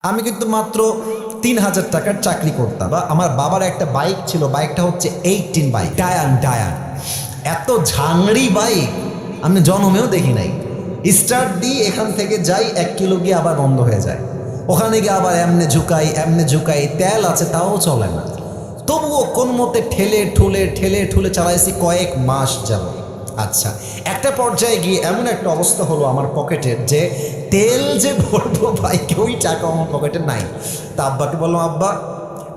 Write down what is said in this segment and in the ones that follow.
আমি কিন্তু মাত্র ৩,০০০ টাকার চাকরি করতাম। বা আমার বাবার একটা বাইক ছিল, বাইকটা হচ্ছে 18 বাইক, ডায়ান। এত ঝাংড়ি বাইক আমি জন্মেও দেখি নাই। স্টার্ট দিই, এখান থেকে যাই 1 কিলো গিয়ে আবার বন্ধ হয়ে যায়, ওখানে গিয়ে আবার এমনে ঝুঁকাই, তেল আছে তাও চলে না। তবুও কোন মতে ঠেলে ঠুলে চালাইছি কয়েক মাস যাব। আচ্ছা, একটা পর্যায়ে গিয়ে এমন একটা অবস্থা হলো আমার পকেটের, যে তেল যে ভরবো বাইকে ওই টাকা আমার পকেটে নাই। তা আব্বাকে বললাম, আব্বা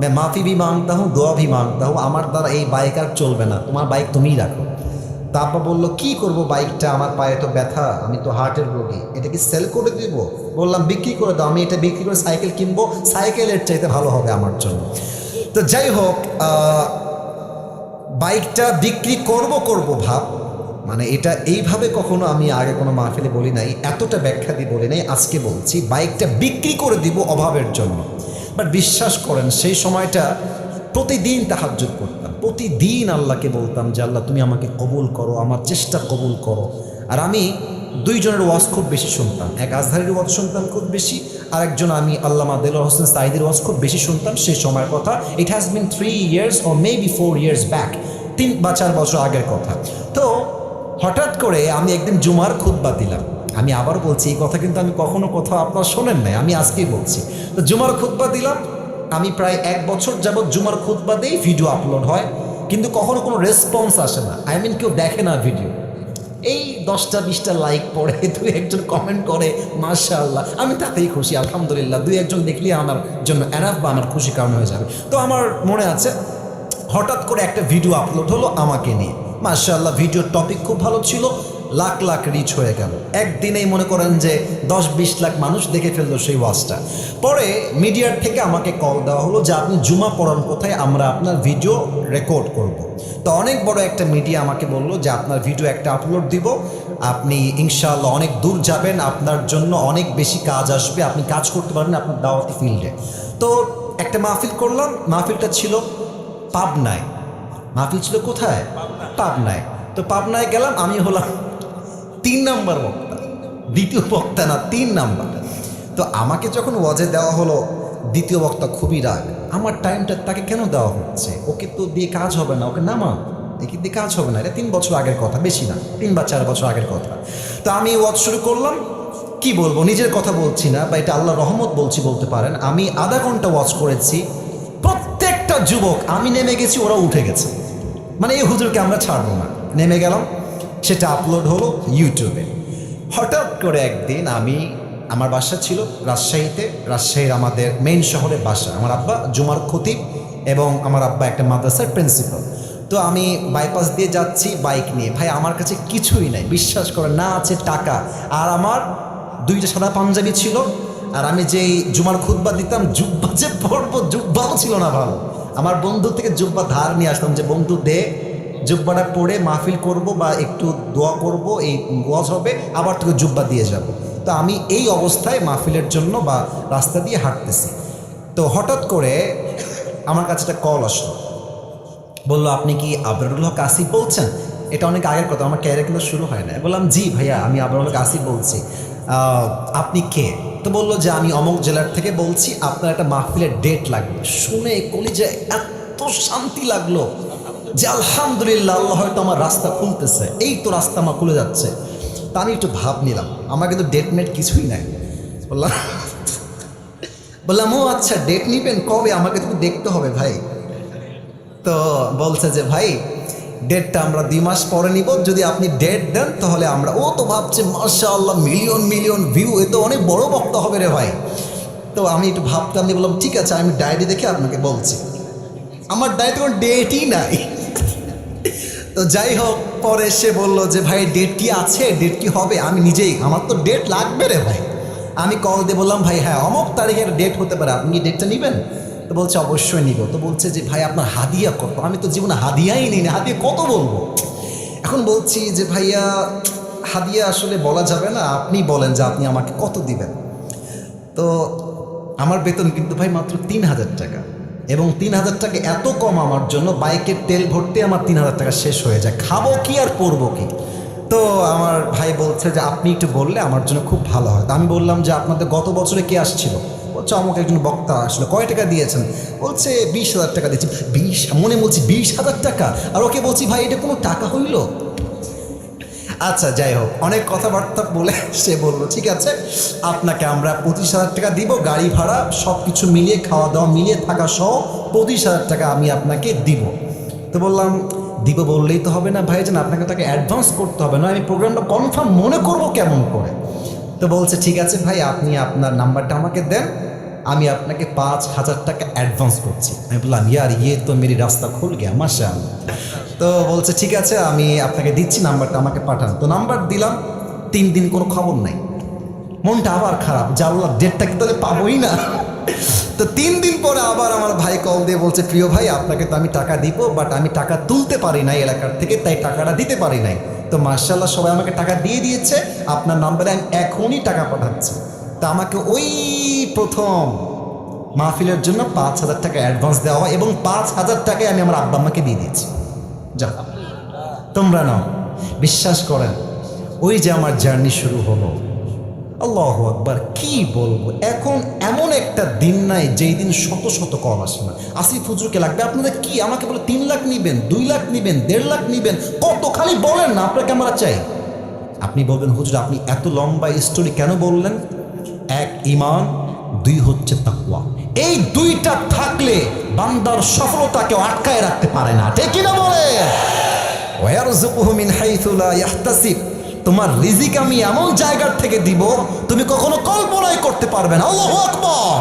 मैं माफ़ी भी मांगता हूँ, দোয়া भी मांगता हूँ, আমার দ্বারা এই বাইক আর চলবে না, তোমার বাইক তুমিই রাখো। তা আব্বা বললো, কি করব বাইকটা, আমার পায়ে তো ব্যথা, আমি তো হার্টের রোগী, এটা কি সেল করে দিব? বললাম, বিক্রি করে দাও, আমি এটা বিক্রি করে সাইকেল কিনবো, সাইকেলের চাইতে ভালো হবে আমার জন্য। তো যাই হোক, বাইকটা বিক্রি করব ভাব, মানে এটা এইভাবে কখনো আমি আগে কোনো মাহফিলে বলি নাই, এতটা ব্যাখ্যা দিয়ে বলি নাই, আজকে বলছি বাইকটা বিক্রি করে দিব অভাবের জন্য। বাট বিশ্বাস করেন, সেই সময়টা প্রতিদিন তাহাজ্জুদ করতাম, প্রতিদিন আল্লাহকে বলতাম যে আল্লাহ তুমি আমাকে কবুল করো, আমার চেষ্টা কবুল করো। আর আমি দুইজনের ওয়াজ খুব বেশি শুনতাম, এক আজহারের ওয়াজ শুনতাম খুব বেশি, আর একজন আমি আল্লামা দেলোয়ার হোসেন সাঈদীর ওয়াজ খুব বেশি শুনতাম সেই সময়ের কথা। It has been 3 years or maybe 4 years back, 3 বা 4 বছর আগের কথা। তো হঠাৎ করে আমি একদিন জুমার খুতবা দিলাম, আমি আবার বলছি এই কথা কিন্তু আমি কখনো কোথাও আপনারা শোনেন নাই, আমি আজকেই বলছি। তো জুমার খুতবা দিলাম, আমি প্রায় 1 বছর যাবৎ জুমার খুতবা দিই, ভিডিও আপলোড হয়, কিন্তু কখনো কোনো রেসপন্স আসে না, আই মিন কেউ দেখে না ভিডিও। এই 10টা-20টা লাইক পড়ে, 2-1জন কমেন্ট করে মাশাআল্লাহ, আমি তাতেই খুশি, আলহামদুলিল্লাহ, 2-1জন দেখলেই আমার জন্য এনাফ বা আমার খুশি কারণ হয়ে যাবে। তো আমার মনে আছে হঠাৎ করে একটা ভিডিও আপলোড হলো আমাকে নিয়ে, মাশাআল্লাহ, ভিডিওর টপিক খুব ভালো ছিল, লাখ লাখ রিচ হয়ে গেল, একদিনেই মনে করেন যে 10-20 লাখ মানুষ দেখে ফেললো সেই ওয়াজটা। পরে মিডিয়ার থেকে আমাকে কল দেওয়া হলো যে আপনি জুমা পড়ান কোথায়, আমরা আপনার ভিডিও রেকর্ড করব। তো অনেক বড় একটা মিডিয়া আমাকে বললো যে আপনার ভিডিও একটা আপলোড দিব, আপনি ইনশাআল্লাহ অনেক দূর যাবেন, আপনার জন্য অনেক বেশি কাজ আসবে, আপনি কাজ করতে পারবেন আপনার দাওয়াতি ফিল্ডে। তো একটা মাহফিল করলাম, মাহফিলটা ছিল পাবনায়। মাহফিল ছিল কোথায়? পাবনায়। তো পাবনায় গেলাম, আমি হলাম 3 নাম্বার বক্তা, দ্বিতীয় বক্তা না, 3 নাম্বার। তো আমাকে যখন ওয়াজে দেওয়া হলো, দ্বিতীয় বক্তা খুবই রাগ, আমার টাইমটা তাকে কেন দেওয়া হচ্ছে, ওকে তো দিয়ে কাজ হবে না, ওকে নামা, একে দিয়ে কাজ হবে না, এটা 3 বছর আগের কথা, বেশি না, 3 বা 4 বছর আগের কথা। তো আমি ওয়াজ শুরু করলাম, কি বলবো, নিজের কথা বলছি না বা এটা আল্লাহর রহমত বলছি বলতে পারেন, আমি আধা ঘন্টা ওয়াজ করেছি, প্রত্যেকটা যুবক, আমি নেমে গেছি ওরা উঠে গেছে, মানে এই হুজুরকে আমরা ছাড়বো না, নেমে গেলাম, সেটা আপলোড হলো ইউটিউবে। হঠাৎ করে একদিন আমার বাসা ছিল রাজশাহীতে, রাজশাহীর আমাদের মেইন শহরে বাসা, আমার আব্বা জুমার খতিব এবং আমার আব্বা একটা মাদ্রাসার প্রিন্সিপাল। তো আমি বাইপাস দিয়ে যাচ্ছি বাইক নিয়ে, ভাই আমার কাছে কিছুই নাই, বিশ্বাস করে না আছে টাকা, আর আমার 2টা সাদা পাঞ্জাবি ছিল, আর আমি যেই জুমার খুতবা দিতাম, জুব্বা যে পরবো, জুব্বাও ছিল না ভালো, আমার বন্ধু থেকে জুব্বা ধার নিয়ে আসতাম যে বন্ধু দে, জুব্বাটা পরে মাহফিল করব বা একটু দোয়া করব, এই ওয়াজ হবে, আবার তোকে জুব্বা দিয়ে যাব। তো আমি এই অবস্থায় মাহফিলের জন্য বা রাস্তা দিয়ে হাঁটতেছি, তো হঠাৎ করে আমার কাছে একটা কল আসলো, বললো আপনি কি আবরারুল হক আসিফ বলছেন? এটা অনেক আগের কথা, আমার ক্যারিয়ার কিন্তু শুরু হয় না। বললাম জি ভাইয়া, আমি আবরারুল হক আসিফ বলছি, আপনি কে? তো বললো যে আমি অমুক জেলার থেকে বলছি, আপনার একটা মাহফিলের ডেট লাগবে। শুনে কলিজায় এত শান্তি লাগলো যে আলহামদুলিল্লাহ, আল্লাহ হয়তো আমার রাস্তা খুলতেছে, এই তো রাস্তা আমার খুলে যাচ্ছে। তা আমি একটু ভাব নিলাম, আমার কিন্তু ডেট মেট কিছুই নাই। বললাম ও আচ্ছা, ডেট নিবেন কবে, আমাকে তো দেখতে হবে ভাই। তো বলছে যে ভাই ডেটটা আমরা 2 মাস পরে নিব, যদি আপনি ডেট দেন তাহলে আমরা, ও তো ভাবছে মাশাআল্লাহ মিলিয়ন ভিউ, এ তো অনেক বড় বক্তা হবে রে ভাই। তো আমি একটু ভাবতাম, আমি বললাম ঠিক আছে, আমি ডায়েরি দেখে আপনাকে বলছি। আমার ডায়েরিতে কোনো ডেটই নাই। তো যাই হোক, পরে সে বললো যে ভাই ডেট কি আছে, ডেট কি হবে, আমি নিজেই, আমার তো ডেট লাগবে রে ভাই। আমি কল দিয়ে বললাম ভাই হ্যাঁ অমুক তারিখের ডেট হতে পারে, আপনি কি ডেটটা নেবেন? তো বলছে অবশ্যই নিব। তো বলছে যে ভাই আপনার হাদিয়া কত? আমি তো জীবনে হাদিয়াই নিই না, হাদিয়া কত বলবো। এখন বলছি যে ভাইয়া হাদিয়া আসলে বলা যাবে না, আপনি বলেন যে আপনি আমাকে কত দিবেন। তো আমার বেতন কিন্তু ভাই মাত্র 3,000 টাকা, এবং 3,000 টাকা এত কম আমার জন্য, বাইকের তেল ভরতে আমার 3,000 টাকা শেষ হয়ে যায়, খাবো কি আর পরবো কি। তো আমার ভাই বলছে যে আপনি একটু বললে আমার জন্য খুব ভালো হয়। তো আমি বললাম যে আপনাদের গত বছরে কে আসছিল? চমক একজন বক্তা আসলো, কয় টাকা দিয়েছেন? বলছে 20,000 টাকা দিয়েছি। মনে বলছি 20,000 টাকা, আর ওকে বলছি ভাই এটা কোনো টাকা হইল? আচ্ছা যাই হোক, অনেক কথাবার্তা বলে সে বললো ঠিক আছে আপনাকে আমরা 25,000 টাকা দিব, গাড়ি ভাড়া সব কিছু মিলিয়ে, খাওয়া দাওয়া মিলিয়ে, থাকা সহ 25,000 টাকা আমি আপনাকে দিব। তো বললাম দিব বললেই তো হবে না ভাইজান, আপনাকে তাকে অ্যাডভান্স করতে হবে, না আমি প্রোগ্রামটা কনফার্ম মনে করব কেমন করে। তো বলছে ঠিক আছে ভাই, আপনি আপনার নাম্বারটা আমাকে দেন, আমি আপনাকে 5,000 টাকা অ্যাডভান্স করছি। আমি বললাম ইয়ার ইয়ে তো মেরি রাস্তা খুল গিয়া মাশাআল্লাহ। তো বলছে ঠিক আছে আমি আপনাকে দিচ্ছি, নাম্বারটা আমাকে পাঠান। তো নাম্বার দিলাম, 3 দিন কোনো খবর নাই। মনটা আবার খারাপ, জানলাম ডেটটা কি তাহলে পাবোই না। তো 3 দিন পরে আবার আমার ভাই কল দিয়ে বলছে প্রিয় ভাই আপনাকে তো আমি টাকা দিব, বাট আমি টাকা তুলতে পারি নাই এলাকার থেকে, তাই টাকাটা দিতে পারি নাই। তো মার্শাল্লাহ সবাই আমাকে টাকা দিয়ে দিয়েছে, আপনার নাম্বারে আমি এখনই টাকা পাঠাচ্ছি। তা আমাকে ওই প্রথম মাহফিলের জন্য 5,000 টাকা অ্যাডভান্স দেওয়া হয়, এবং 5,000 টাকায় আমি আমার আব্বা আম্মাকে দিয়ে দিয়েছি। যা তোমরা নাও। বিশ্বাস করেন ওই যে আমার জার্নি শুরু হলো, আল্লাহু আকবার, কি বলবো। এখন এমন একটা দিন নাই যেই দিন শত শত কল আসে না, আসিফ হুজুরকে লাগবে আপনাদের কি, আমাকে বলে 3 লাখ নিবেন, 2 লাখ নিবেন, 1.5 লাখ নিবেন, কত খালি বলেন না আপনাকে আমরা চাই। আপনি বলবেন হুজুর আপনি এত লম্বা স্টোরি কেন বললেন? 1 ঈমান, 2 হচ্ছে তাকওয়া। এই 2টা থাকলে বান্দার সফলতাকেও আটকায় রাখতে পারে না, ঠিক কিনা বলে? ওয়ারযুকুহু মিন হাইথু লা ইয়াহতাসিব, তোমার রিজিক আমি এমন জায়গার থেকে দিব তুমি কখনো কল্পনাই করতে পারবে না। আল্লাহু আকবার।